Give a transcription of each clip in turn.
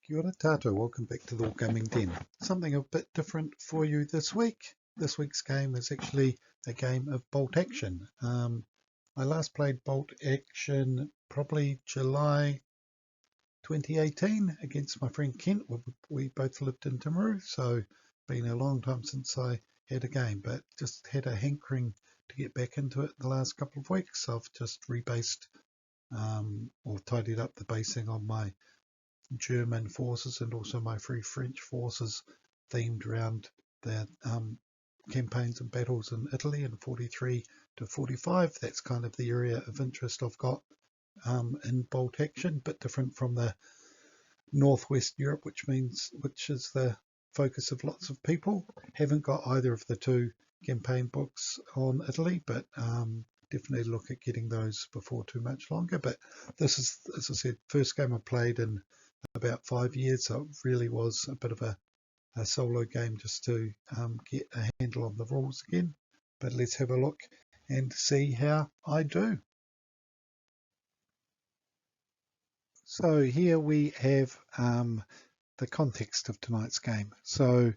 Kia ora tātou, welcome back to the Wargaming Den. Something a bit different for you this week. This week's game is actually a game of bolt action. I last played bolt action probably July 2018 against my friend Kent. We both lived in Timaru, so been a long time since I had a game, but just had a hankering to get back into it the last couple of weeks. I've just rebased or tidied up the basing on my German forces and also my Free French forces themed around their campaigns and battles in Italy in 43 to 45. That's kind of the area of interest I've got in bolt action, but different from the Northwest Europe, which is the focus of lots of people. Haven't got either of the two campaign books on Italy, but definitely look at getting those before too much longer. But this is, as I said, first game I played in about 5 years, so it really was a bit of a solo game just to get a handle on the rules again. But let's have a look and see how I do. So here we have the context of tonight's game. So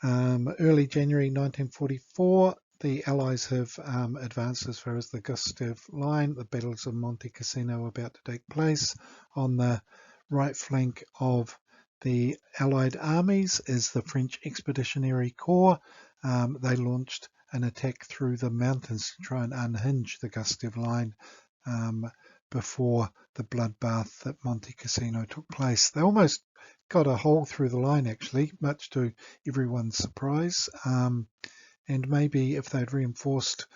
early January 1944, the Allies have advanced as far as the Gustav Line. The battles of Monte Cassino are about to take place. On the right flank of the Allied armies is the French Expeditionary Corps. They launched an attack through the mountains to try and unhinge the Gustav Line before the bloodbath at Monte Cassino took place. They almost got a hole through the line, actually, much to everyone's surprise. And maybe if they'd reinforced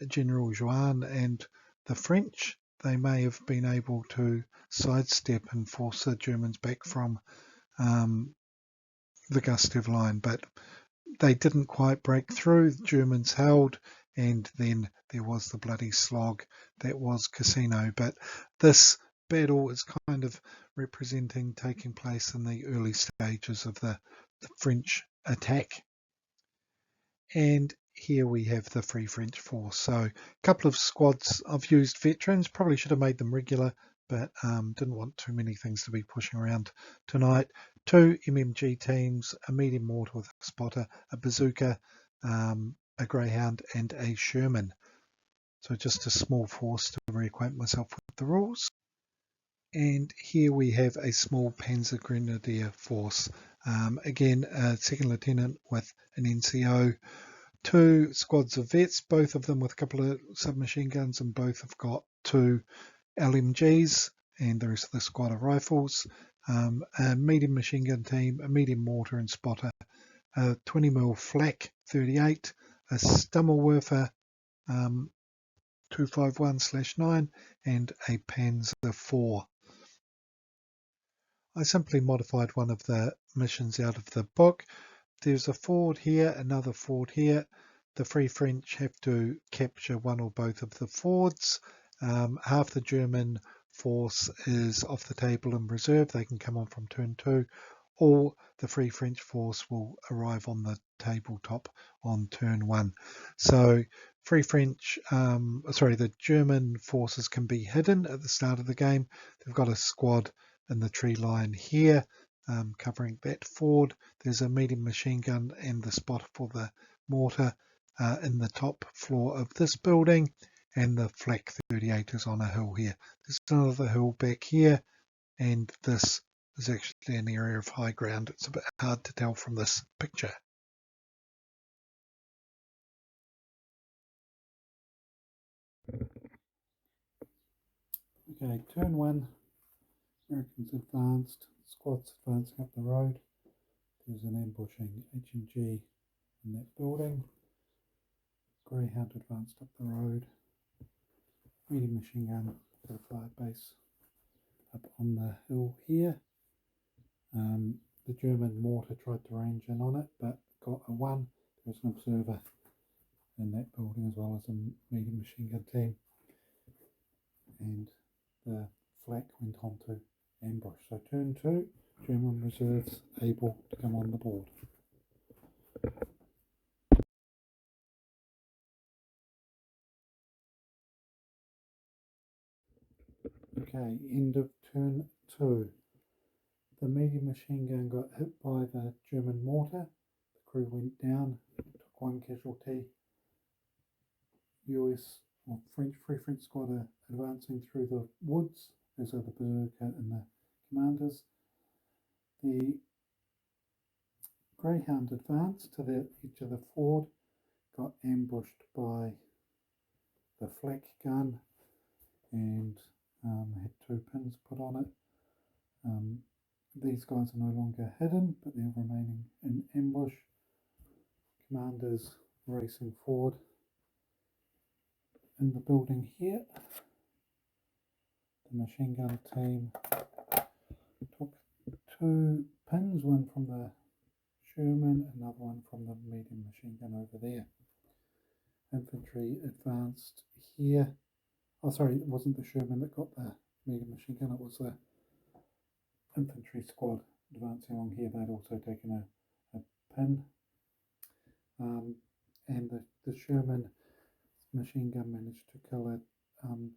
General Joan and the French, they may have been able to sidestep and force the Germans back from the Gustav Line. But they didn't quite break through. The Germans held, and then there was the bloody slog that was Cassino. But this battle is kind of representing taking place in the early stages of the French attack. And here we have the Free French force. So a couple of squads. I've used veterans, probably should have made them regular, but didn't want too many things to be pushing around tonight. 2 MMG teams, a medium mortar with a spotter, a bazooka, a Greyhound and a Sherman. So just a small force to reacquaint myself with the rules. And here we have a small Panzer Grenadier force. Again, a second lieutenant with an NCO, 2 squads of vets, both of them with a couple of submachine guns, and both have got 2 LMGs, and the rest of the squad of rifles, a medium machine gun team, a medium mortar and spotter, a 20mm flak 38, a Stummelwerfer 251/9, and a Panzer 4. I simply modified one of the missions out of the book. There's a ford here, another ford here. The Free French have to capture one or both of the fords. Half the German force is off the table in reserve. They can come on from turn 2, or the Free French force will arrive on the tabletop on turn 1. So the German forces can be hidden at the start of the game. They've got a squad in the tree line here, covering that ford. There's a medium machine gun and the spotter for the mortar in the top floor of this building, and the flak 38 is on a hill here. There's another hill back here, and this is actually an area of high ground. It's a bit hard to tell from this picture. Okay, turn 1. Americans advanced, squads advancing up the road. There's an ambushing HMG in that building. Greyhound advanced up the road. Medium machine gun got a fire base up on the hill here. The German mortar tried to range in on it, but got a 1. There's an observer in that building as well as a medium machine gun team. And the flak went on to ambush. So turn 2, German reserves able to come on the board. Okay, end of turn 2. The medium machine gun got hit by the German mortar. The crew went down, took one casualty. US or Free French squad are advancing through the woods, as are the berserker and the commanders. The Greyhound advanced to the edge of the ford, got ambushed by the flak gun and had 2 pins put on it. These guys are no longer hidden, but they're remaining in ambush. Commanders racing forward. In the building here, the machine gun team took 2 pins, one from the Sherman, another one from the medium machine gun over there. Infantry advanced here. Oh, sorry, it wasn't the Sherman that got the medium machine gun, it was the infantry squad advancing along here. They'd also taken a pin. And the Sherman machine gun managed to kill a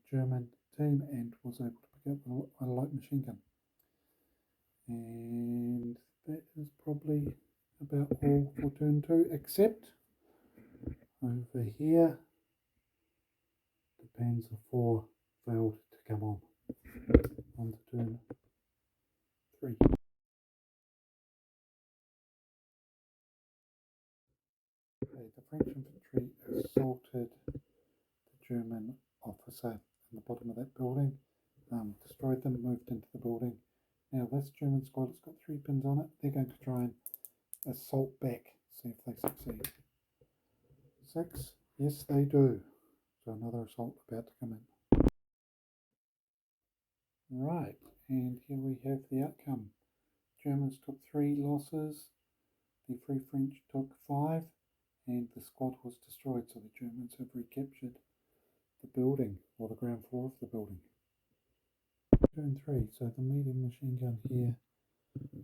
German team and was able to pick up a light machine gun. And that is probably about all for turn 2, except over here the Panzer 4 failed to come on to turn 3. Okay, the French infantry assaulted the German officer in the bottom of that building, destroyed them, moved into the building. Now this German squad has got 3 pins on it. They're going to try and assault back, see if they succeed. 6, yes they do. So another assault about to come in. Right, and here we have the outcome. Germans took 3 losses, the Free French took 5, and the squad was destroyed, so the Germans have recaptured the building, or the ground floor of the building. Turn 3, so the medium machine gun here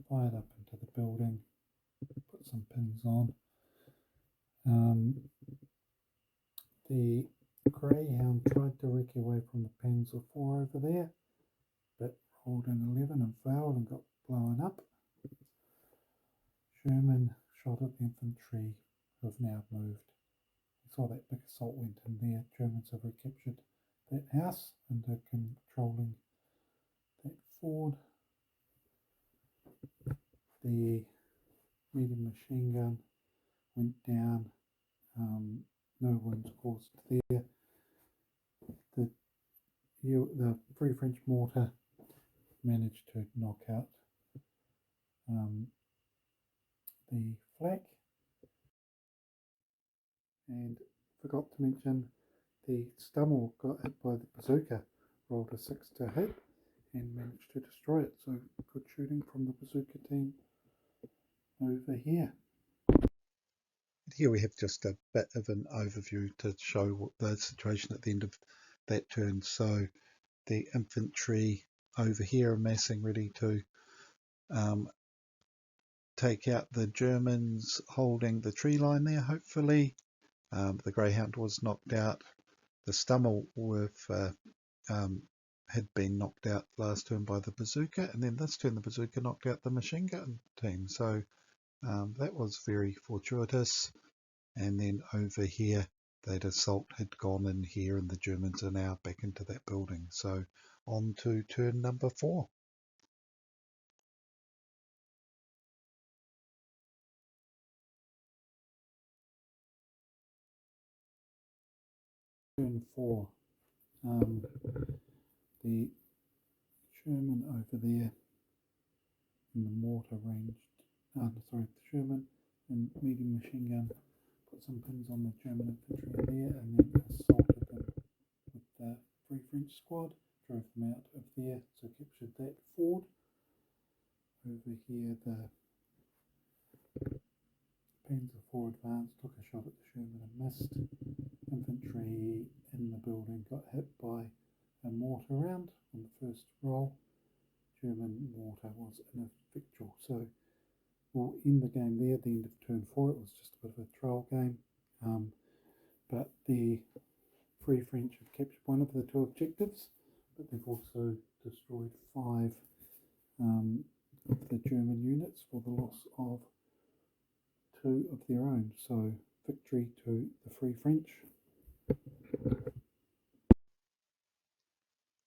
fired up into the building, put some pins on. The Greyhound tried to wreck away from the Panzer 4 over there, but rolled an 11 and failed and got blown up. Sherman shot at the infantry who have now moved. We saw that big assault went in there. Germans have recaptured that house and are controlling that ford. The medium machine gun went down. No wounds caused there. The Free French mortar managed to knock out the flak, and forgot to mention the Stummel got hit by the bazooka, rolled a 6 to hit and managed to destroy it. So good shooting from the bazooka team over here. Here we have just a bit of an overview to show what the situation at the end of that turn. So the infantry over here amassing, ready to take out the Germans holding the tree line there, hopefully. The Greyhound was knocked out. The Stummel had been knocked out last turn by the bazooka, and then this turn the bazooka knocked out the machine gun team. So that was very fortuitous. And then over here, that assault had gone in here, and the Germans are now back into that building. So on to turn number 4. Turn 4. The Sherman over there in the mortar ranged, the Sherman and medium machine gun put some pins on the German infantry there and then assaulted them with the Free French squad, drove them out of there, so captured that ford. Over here the Panzer 4 advanced, took a shot at the Sherman and missed. Infantry in the building got hit by a mortar round on the first roll. German mortar was ineffectual, so we'll end the game there at the end of turn 4. It was just a bit of a trial game, but the Free French have captured one of the 2 objectives, but they've also destroyed 5 of the German units for the loss of 2 of their own. So victory to the Free French.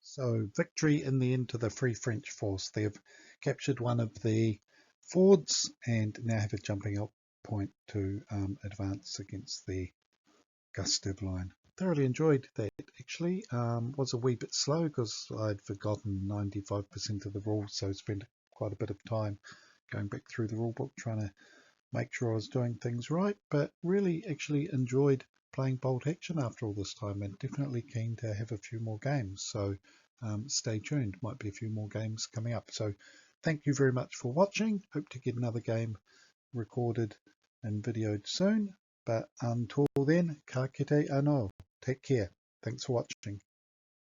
So victory in the end to the Free French force. They've captured one of the fords and now have a jumping up point to advance against the Gustav line. Thoroughly enjoyed that actually. Was a wee bit slow because I'd forgotten 95% of the rules, so spent quite a bit of time going back through the rule book trying to make sure I was doing things right, but really actually enjoyed playing Bolt Action after all this time and definitely keen to have a few more games. So stay tuned, might be a few more games coming up. So thank you very much for watching. Hope to get another game recorded and videoed soon. But until then, ka kite anō. Take care. Thanks for watching.